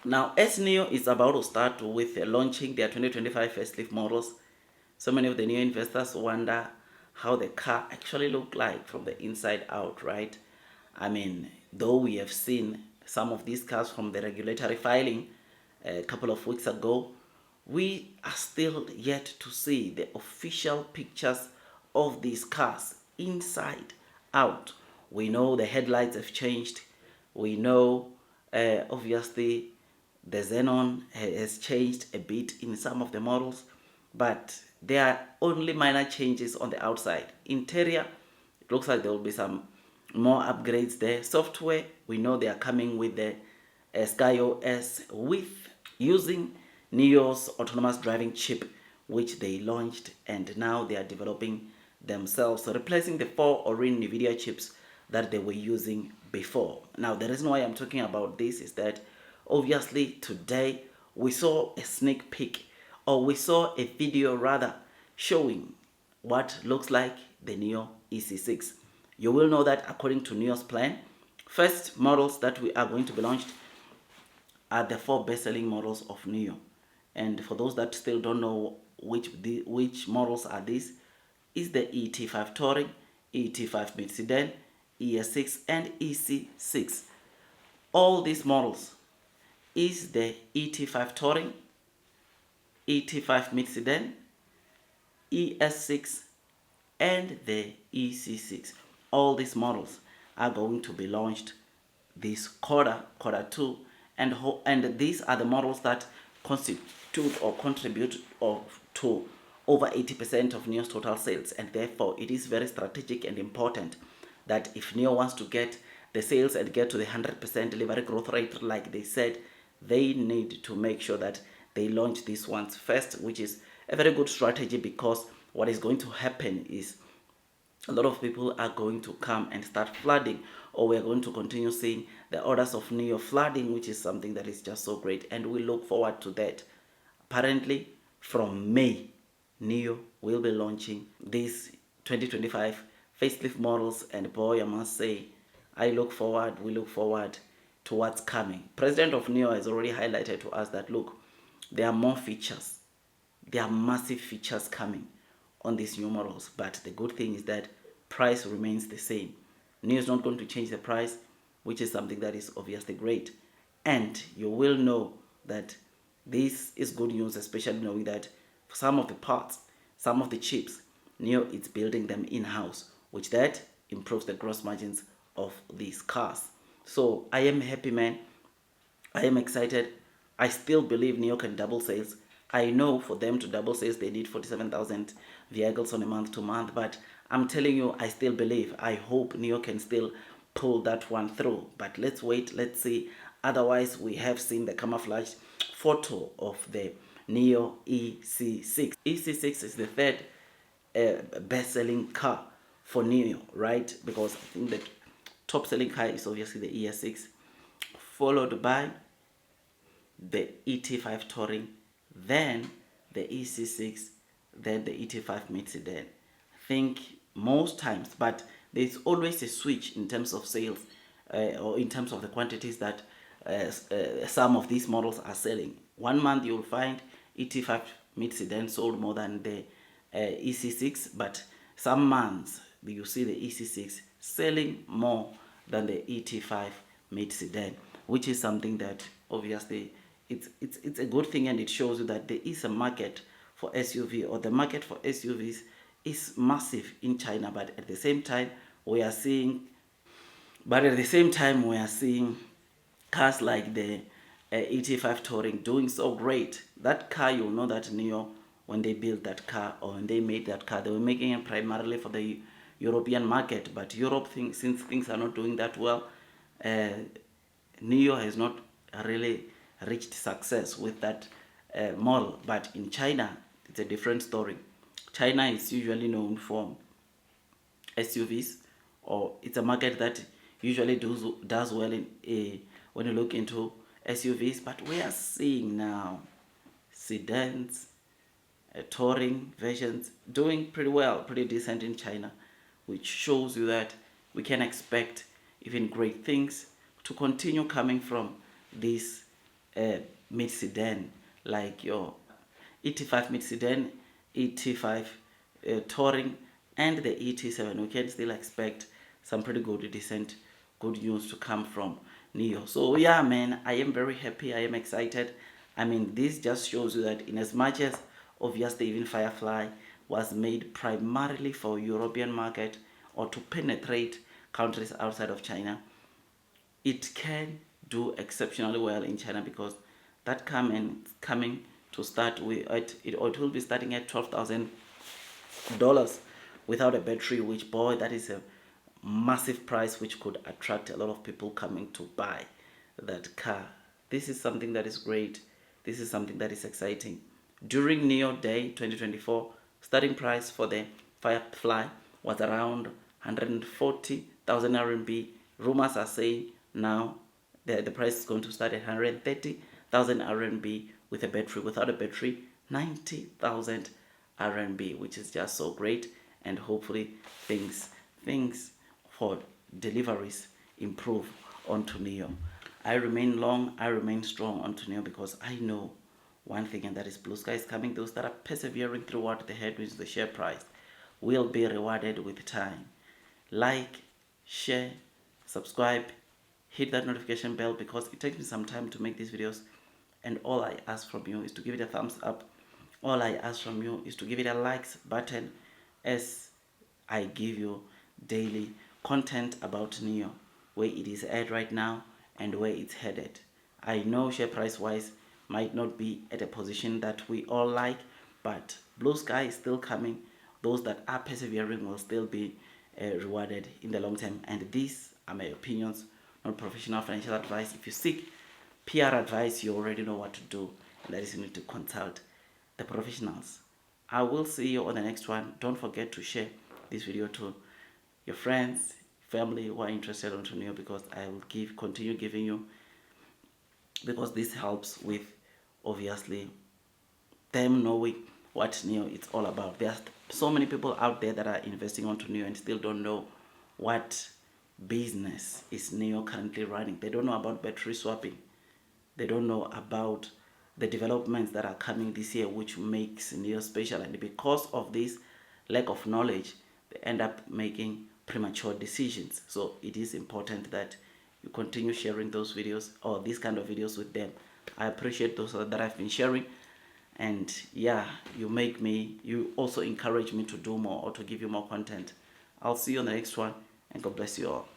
Now, as Nio is about to start with launching their 2025 facelift models, so many of the new investors wonder how the car actually look like from the inside out, right? I mean, though we have seen some of these cars from the regulatory filing a couple of weeks ago, we are still yet to see the official pictures of these cars inside out. We know the headlights have changed. We know, obviously, the xenon has changed a bit in some of the models, but there are only minor changes on the outside. Interior, it looks like there will be some more upgrades there. Software, we know they are coming with the SkyOS with using Nio's autonomous driving chip, which they launched and now they are developing themselves, so replacing the 4 Orin NVIDIA chips that they were using before. Now, the reason why I'm talking about this is that obviously today we saw a sneak peek, or we saw a video rather, showing what looks like the Nio EC6. You will know that according to Nio's plan, first models that we are going to be launched are the 4 best-selling models of Nio. And for those that still don't know which models are these, is the ET5 Touring, ET5 Mid Sedan, ES6 and EC6. All these models is the ET5 Touring, ET5 Mid Sedan, ES6 and the EC6. All these models are going to be launched this quarter 2, and these are the models that constitute or contribute to over 80% of Nio's total sales, and therefore it is very strategic and important that if Nio wants to get the sales and get to the 100% delivery growth rate like they said, they need to make sure that they launch these ones first, which is a very good strategy, because what is going to happen is a lot of people are going to come and start flooding, or we're going to continue seeing the orders of Nio flooding, which is something that is just so great, and we look forward to that. Apparently, from May, Nio will be launching these 2025 facelift models, and boy, I must say, we look forward to what's coming. President of Nio has already highlighted to us that, look, there are more features. There are massive features coming on these new models, but the good thing is that price remains the same. Nio is not going to change the price, which is something that is obviously great. And you will know that this is good news, especially knowing that for some of the parts, some of the chips, Nio is building them in-house, which that improves the gross margins of these cars. So I am happy, man. I am excited. I still believe Nio can double sales. I know for them to double sales, they need 47,000 vehicles on a month-to-month, but I'm telling you, I still believe. I hope Nio can still pull that one through. But let's wait, let's see. Otherwise, we have seen the camouflage photo of the Nio EC6. EC6 is the third best-selling car for Nio, right? Because I think the top-selling car is obviously the ES6, followed by the ET5 Touring, then the EC6, then the ET5 Mid Sedan. I think most times, but there's always a switch in terms of sales, or in terms of the quantities that some of these models are selling. One month you'll find ET5 Mid Sedan sold more than the EC6, but some months you see the EC6 selling more than the ET5 Mid Sedan, which is something that obviously it's a good thing, and it shows you that there is a market for SUV, or the market for SUVs is massive in China. But at the same time we are seeing cars like the ET5 Touring doing so great. That car, you'll know that Nio, when they built that car, or when they made that car, they were making it primarily for the European market. But Europe, since things are not doing that well, Nio has not really reached success with that model. But in China, it's a different story. China is usually known for SUVs, or it's a market that usually does well in when you look into SUVs. But we are seeing now sedans, touring versions doing pretty well, pretty decent in China, which shows you that we can expect even great things to continue coming from these mid sedan like your ET5 mid sedan, ET5 Touring, and the ET7. We can still expect some pretty good, decent, good news to come from Nio. So yeah, man, I am very happy. I am excited. I mean, this just shows you that in as much as obviously even Firefly was made primarily for European market or to penetrate countries outside of China, it can do exceptionally well in China because that coming to start with it will be starting at $12,000 without a battery, which, boy, that is a massive price which could attract a lot of people coming to buy that car. This is something that is great. This is something that is exciting. During Nio Day 2024, starting price for the Firefly was around 140,000 RMB. Rumors are saying now the price is going to start at 130,000 RMB with a battery. Without a battery, 90,000 RMB, which is just so great. And hopefully things for deliveries improve onto Nio. I remain long, I remain strong onto Nio because I know one thing, and that is blue sky is coming. Those that are persevering throughout the headwinds, the share price will be rewarded with time. Like, share, subscribe, hit that notification bell because it takes me some time to make these videos, and all I ask from you is to give it a thumbs up. All I ask from you is to give it a likes button as I give you daily content about Nio, where it is at right now and where it's headed. I know share price wise might not be at a position that we all like, but blue sky is still coming. Those that are persevering will still be rewarded in the long term. And these are my opinions, not professional financial advice. If you seek PR advice, you already know what to do, and that is you need to consult the professionals. I will see you on the next one. Don't forget to share this video to your friends, family who are interested in Nio, because I will continue giving you, because this helps with obviously them knowing what Nio is all about. There are so many people out there that are investing onto Nio and still don't know what business is Nio currently running. They don't know about battery swapping. They don't know about the developments that are coming this year, which makes Nio special. And because of this lack of knowledge, they end up making premature decisions. So it is important that you continue sharing those videos or these kind of videos with them. I appreciate those that I've been sharing, and yeah, you also encourage me to do more or to give you more content. I'll see you on the next one, and God bless you all.